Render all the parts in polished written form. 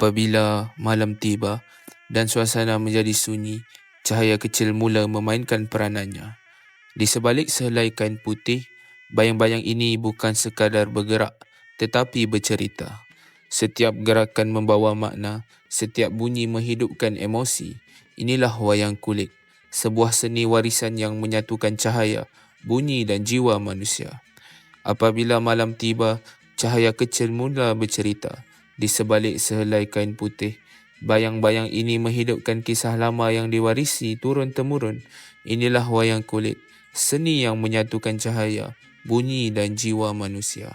Apabila malam tiba dan suasana menjadi sunyi, cahaya kecil mula memainkan peranannya. Di sebalik sehelai kain putih, bayang-bayang ini bukan sekadar bergerak, tetapi bercerita. Setiap gerakan membawa makna, setiap bunyi menghidupkan emosi. Inilah wayang kulit, sebuah seni warisan yang menyatukan cahaya, bunyi dan jiwa manusia. Apabila malam tiba, cahaya kecil mula bercerita. Di sebalik sehelai kain putih, bayang-bayang ini menghidupkan kisah lama yang diwarisi turun-temurun. Inilah wayang kulit, seni yang menyatukan cahaya, bunyi dan jiwa manusia.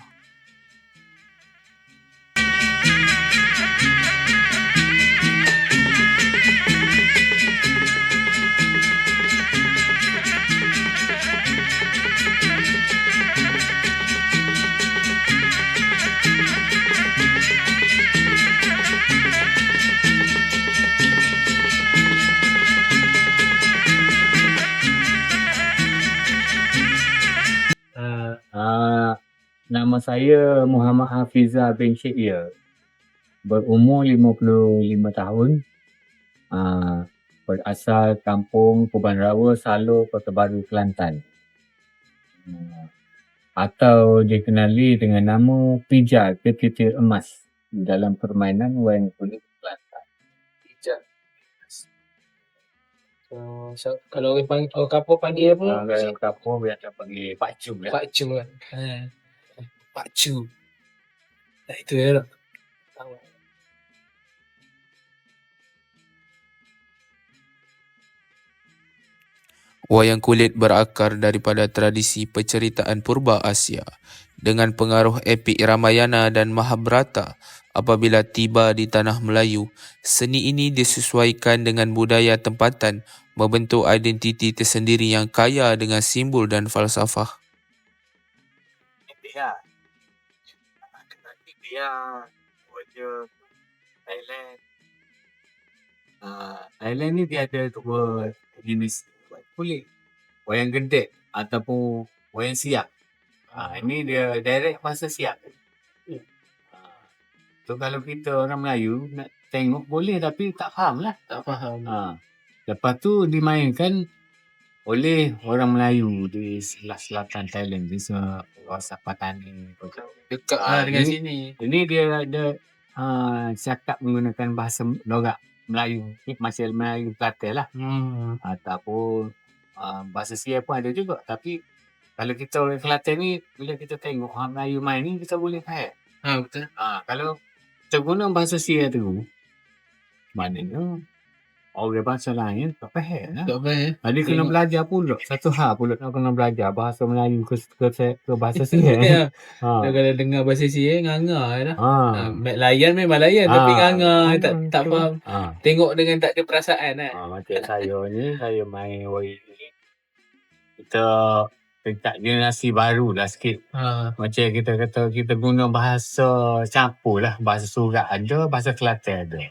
Nama saya Muhammad Hafizah bin Syekya. Berumur 55 tahun. Berasal kampung Puban Rawa, Salo, Kota Baru, Kelantan. Atau dikenali dengan nama Pijar Ketitir Emas dalam permainan wayang kulit Kelantan. Pijar. Kalau orang kapur panggil apa? Kalau kapur biasa panggil Pak Cu. Pak Cu kan. Pak Cu. Nah, itu ya. Wayang kulit berakar daripada tradisi penceritaan purba Asia dengan pengaruh epik Ramayana dan Mahabharata. Apabila tiba di tanah Melayu, seni ini disesuaikan dengan budaya tempatan, membentuk identiti tersendiri yang kaya dengan simbol dan falsafah. Thailand ni dia ada dua jenis kulit. Wayang gedek ataupun wayang siap. Ini dia direct bahasa siap. So kalau kita orang Melayu nak tengok boleh tapi tak faham lah. Tak faham. Lepas tu dimainkan oleh orang Melayu di sebelah selatan Thailand, di kawasan Patani. Dekat dengan sini. Ini dia ada cakap menggunakan bahasa logat Melayu. Masih Melayu Kelantan lah. Ataupun bahasa siap pun ada juga. Tapi kalau kita orang Kelantan ni, bila kita tengok orang Melayu main ni, kita boleh faham. Betul. Kalau kita guna bahasa siap tu, maknanya orang bahasa lain tak faham lah. Tak faham. Jadi kena belajar pula. Satu hal pula nak kena belajar bahasa Melayu ke bahasa siap. Kalau dengar bahasa siap, nganga lah. Layan memang layan, tapi nganga, tak faham. Tengok dengan tak ada perasaan lah. Macam saya ni, saya main wayang ni. Kita dekat generasi baru lah sikit. Macam kita kata, kita guna bahasa campur lah. Bahasa Surat ada, bahasa Kelantan ada.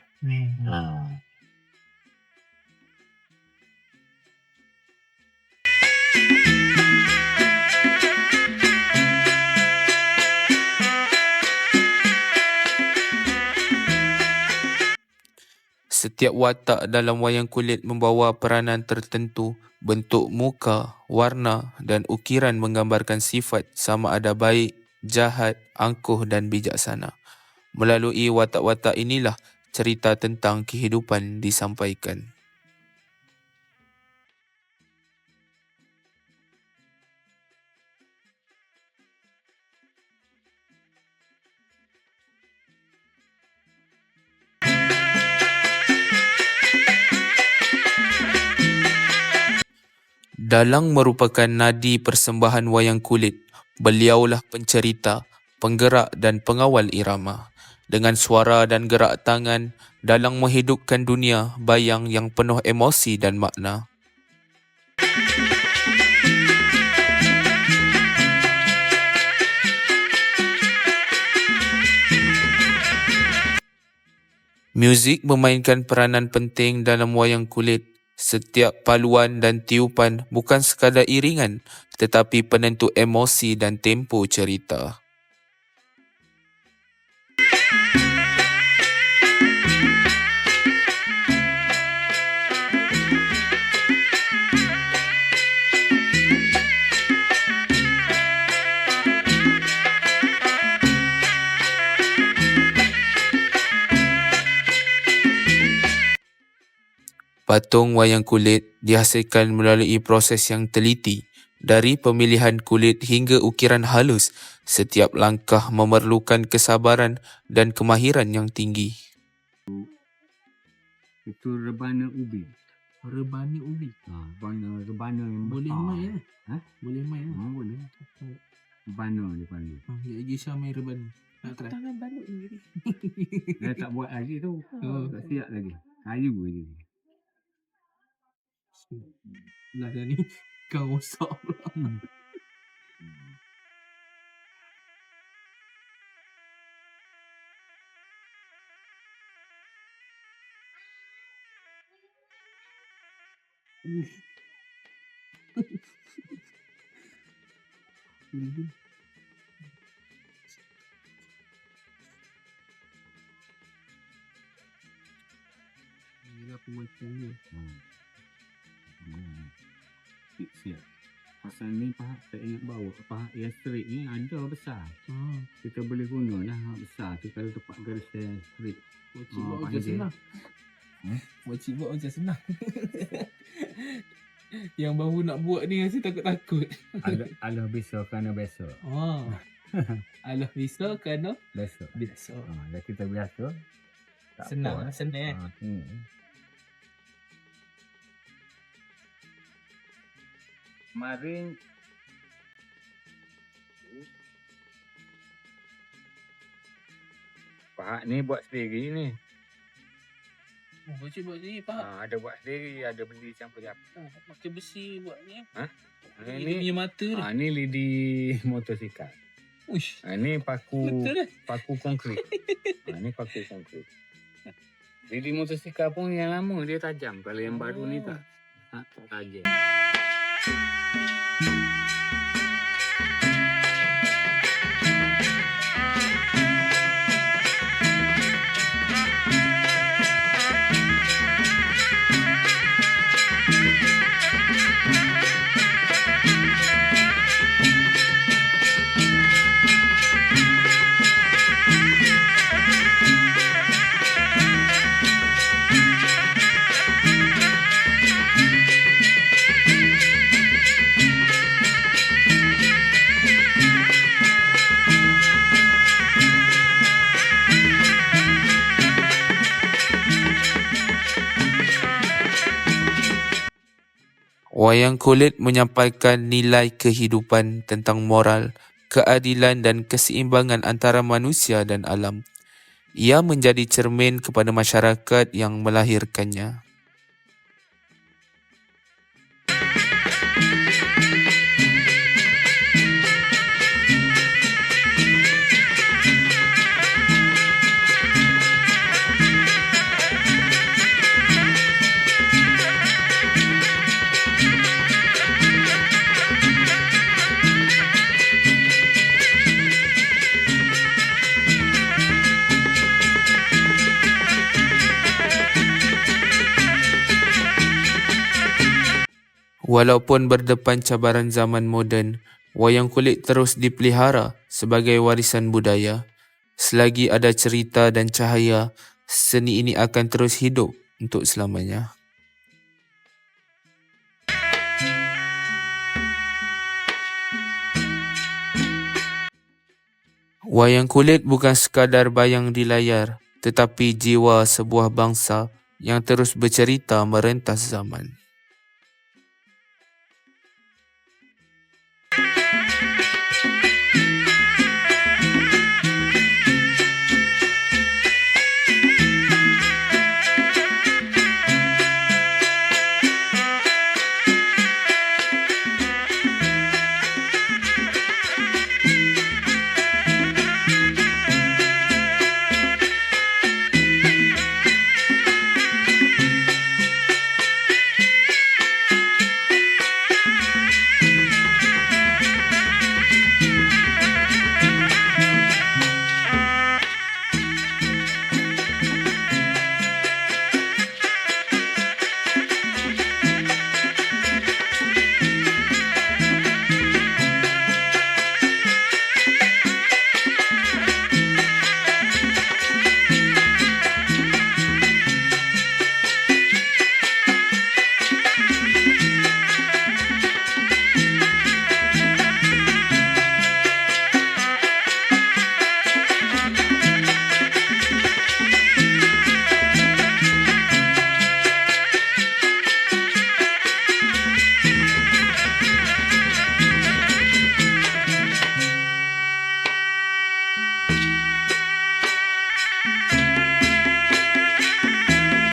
Setiap watak dalam wayang kulit membawa peranan tertentu. Bentuk muka, warna dan ukiran menggambarkan sifat sama ada baik, jahat, angkuh dan bijaksana. Melalui watak-watak inilah cerita tentang kehidupan disampaikan. Dalang merupakan nadi persembahan wayang kulit. Beliaulah pencerita, penggerak dan pengawal irama. Dengan suara dan gerak tangan, Dalang menghidupkan dunia bayang yang penuh emosi dan makna. Muzik memainkan peranan penting dalam wayang kulit. Setiap paluan dan tiupan bukan sekadar iringan, tetapi penentu emosi dan tempo cerita. Patung wayang kulit dihasilkan melalui proses yang teliti. Dari pemilihan kulit hingga ukiran halus, setiap langkah memerlukan kesabaran dan kemahiran yang tinggi. Itu rebana ubi. Rebana ubi. Rebana yang Boleh besar. main lah. Ha? Boleh main lah. Boleh. Rebana dia panggil. Gisha main rebana. Nak try. Tangan balut sendiri. Dia tak buat lagi tu. Tak siap lagi. Kayu je. Lah dah ni kau rosak pula. Inilah pemacang dia. Siap. Pasal ni pahat tak ingat bawa. Pahat yang straight ni ada besar. Kita boleh guna lah besar tu kalau tempat garis yang straight. Makcik buat macam panjang. senang. Makcik buat macam senang. Yang baru nak buat ni rasa takut-takut. Alah besar kerana besar. Alah bisa kerana Besar. biasa. Dah kita biasa. Tak Senang apa. lah, senang. Kemarin Pak ni buat sendiri ni. Makcik buat sendiri Pak. Ada buat sendiri, ada beli campur-campur. Pakai besi buat ni. Ni Ini punya mata ni. ni lidi motosikal. Uish. Ni paku Betul lah. paku konkrit. Ni paku konkrit. Lidi motosikal pun yang lama dia tajam. Kalau yang baru ni tak tajam. Wayang kulit menyampaikan nilai kehidupan tentang moral, keadilan dan keseimbangan antara manusia dan alam. Ia menjadi cermin kepada masyarakat yang melahirkannya. Walaupun berdepan cabaran zaman moden, wayang kulit terus dipelihara sebagai warisan budaya. Selagi ada cerita dan cahaya, seni ini akan terus hidup untuk selamanya. Wayang kulit bukan sekadar bayang di layar, tetapi jiwa sebuah bangsa yang terus bercerita merentas zaman.